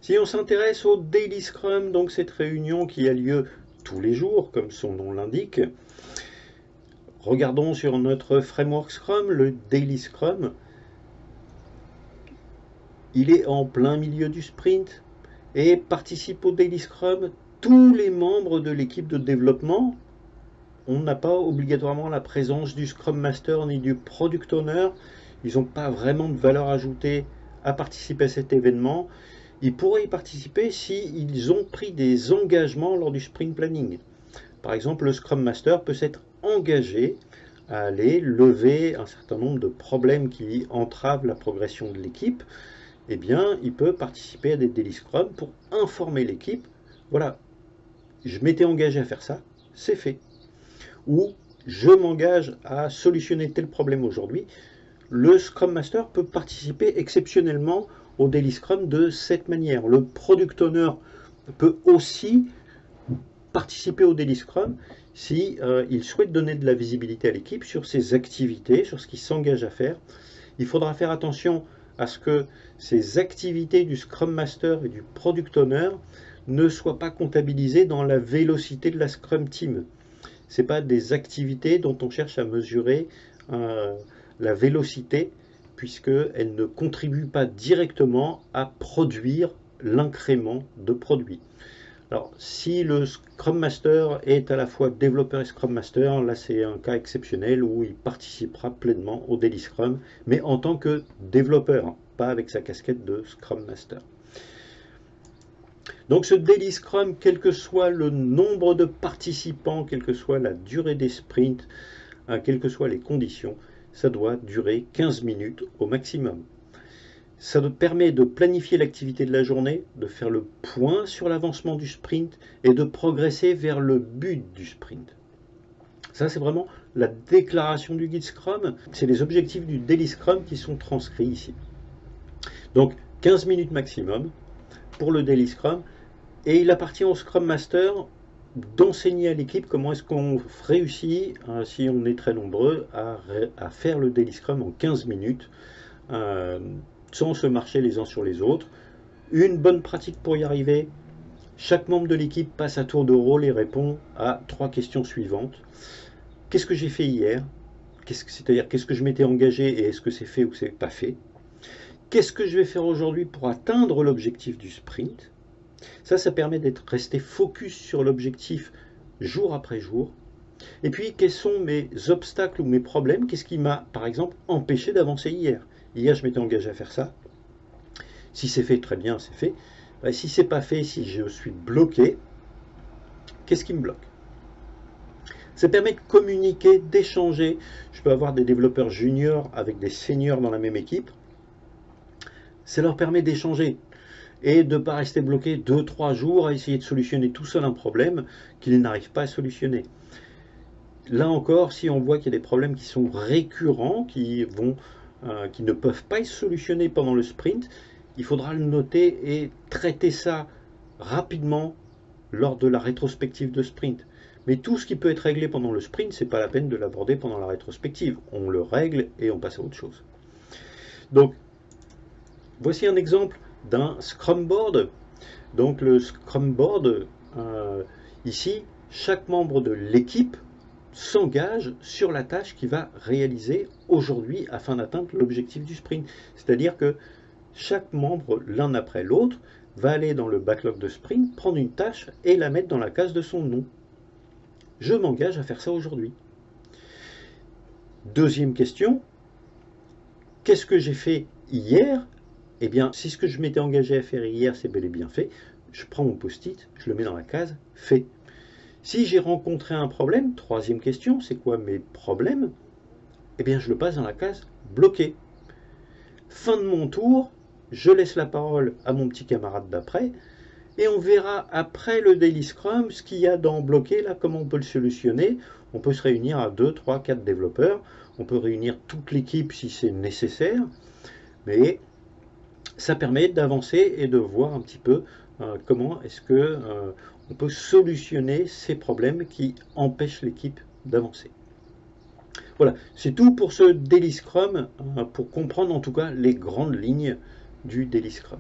Si on s'intéresse au Daily Scrum, donc cette réunion qui a lieu tous les jours, comme son nom l'indique, regardons sur notre framework Scrum, le Daily Scrum. Il est en plein milieu du sprint et participe au Daily Scrum tous les membres de l'équipe de développement. On n'a pas obligatoirement la présence du Scrum Master ni du Product Owner. Ils n'ont pas vraiment de valeur ajoutée à participer à cet événement. Ils pourraient y participer s'ils ont pris des engagements lors du sprint planning. Par exemple, le Scrum Master peut s'être engagé à aller lever un certain nombre de problèmes qui entravent la progression de l'équipe. Eh bien, il peut participer à des Daily Scrum pour informer l'équipe. Voilà, je m'étais engagé à faire ça, c'est fait. Ou je m'engage à solutionner tel problème aujourd'hui. Le Scrum Master peut participer exceptionnellement au Daily Scrum de cette manière. Le Product Owner peut aussi participer au Daily Scrum si il souhaite donner de la visibilité à l'équipe sur ses activités, sur ce qu'il s'engage à faire. Il faudra faire attention à ce que ces activités du Scrum Master et du Product Owner ne soient pas comptabilisées dans la vélocité de la Scrum Team. Ce n'est pas des activités dont on cherche à mesurer la vélocité, puisqu'elles ne contribuent pas directement à produire l'incrément de produit. Alors, si le Scrum Master est à la fois développeur et Scrum Master, là c'est un cas exceptionnel où il participera pleinement au Daily Scrum, mais en tant que développeur, pas avec sa casquette de Scrum Master. Donc ce Daily Scrum, quel que soit le nombre de participants, quelle que soit la durée des sprints, quelles que soient les conditions, ça doit durer 15 minutes au maximum. Ça nous permet de planifier l'activité de la journée, de faire le point sur l'avancement du sprint et de progresser vers le but du sprint. Ça, c'est vraiment la déclaration du guide Scrum. C'est les objectifs du Daily Scrum qui sont transcrits ici. Donc, 15 minutes maximum pour le Daily Scrum. Et il appartient au Scrum Master d'enseigner à l'équipe comment est-ce qu'on réussit, si on est très nombreux, à faire le Daily Scrum en 15 minutes, sans se marcher les uns sur les autres. Une bonne pratique pour y arriver: chaque membre de l'équipe passe à tour de rôle et répond à 3 questions suivantes. Qu'est-ce que j'ai fait hier? C'est-à-dire, qu'est-ce que je m'étais engagé et est-ce que c'est fait ou c'est pas fait? Qu'est-ce que je vais faire aujourd'hui pour atteindre l'objectif du sprint? Ça permet d'être resté focus sur l'objectif jour après jour. Et puis, quels sont mes obstacles ou mes problèmes? Qu'est-ce qui m'a, par exemple, empêché d'avancer hier? Hier, je m'étais engagé à faire ça. Si c'est fait, très bien, c'est fait. Si c'est pas fait, si je suis bloqué, qu'est-ce qui me bloque? Ça permet de communiquer, d'échanger. Je peux avoir des développeurs juniors avec des seniors dans la même équipe. Ça leur permet d'échanger et de ne pas rester bloqué 2-3 jours à essayer de solutionner tout seul un problème qu'ils n'arrivent pas à solutionner. Là encore, si on voit qu'il y a des problèmes qui sont récurrents, qui ne peuvent pas être solutionnés pendant le sprint, il faudra le noter et traiter ça rapidement lors de la rétrospective de sprint. Mais tout ce qui peut être réglé pendant le sprint, ce n'est pas la peine de l'aborder pendant la rétrospective. On le règle et on passe à autre chose. Donc, voici un exemple d'un Scrum Board. Donc le Scrum Board, ici, chaque membre de l'équipe s'engage sur la tâche qu'il va réaliser aujourd'hui afin d'atteindre l'objectif du sprint. C'est-à-dire que chaque membre, l'un après l'autre, va aller dans le backlog de sprint, prendre une tâche et la mettre dans la case de son nom. Je m'engage à faire ça aujourd'hui. Deuxième question, qu'est-ce que j'ai fait hier? Eh bien, si ce que je m'étais engagé à faire hier, c'est bel et bien fait, je prends mon post-it, je le mets dans la case « Fait ». Si j'ai rencontré un problème, troisième question, c'est quoi mes problèmes? Eh bien, je le passe dans la case « Bloqué ». Fin de mon tour, je laisse la parole à mon petit camarade d'après, et on verra après le Daily Scrum ce qu'il y a dans bloqué, là, comment on peut le solutionner. On peut se réunir à 2, 3, 4 développeurs, on peut réunir toute l'équipe si c'est nécessaire, mais ça permet d'avancer et de voir un petit peu comment est-ce que on peut solutionner ces problèmes qui empêchent l'équipe d'avancer. Voilà, c'est tout pour ce Daily Scrum, pour comprendre en tout cas les grandes lignes du Daily Scrum.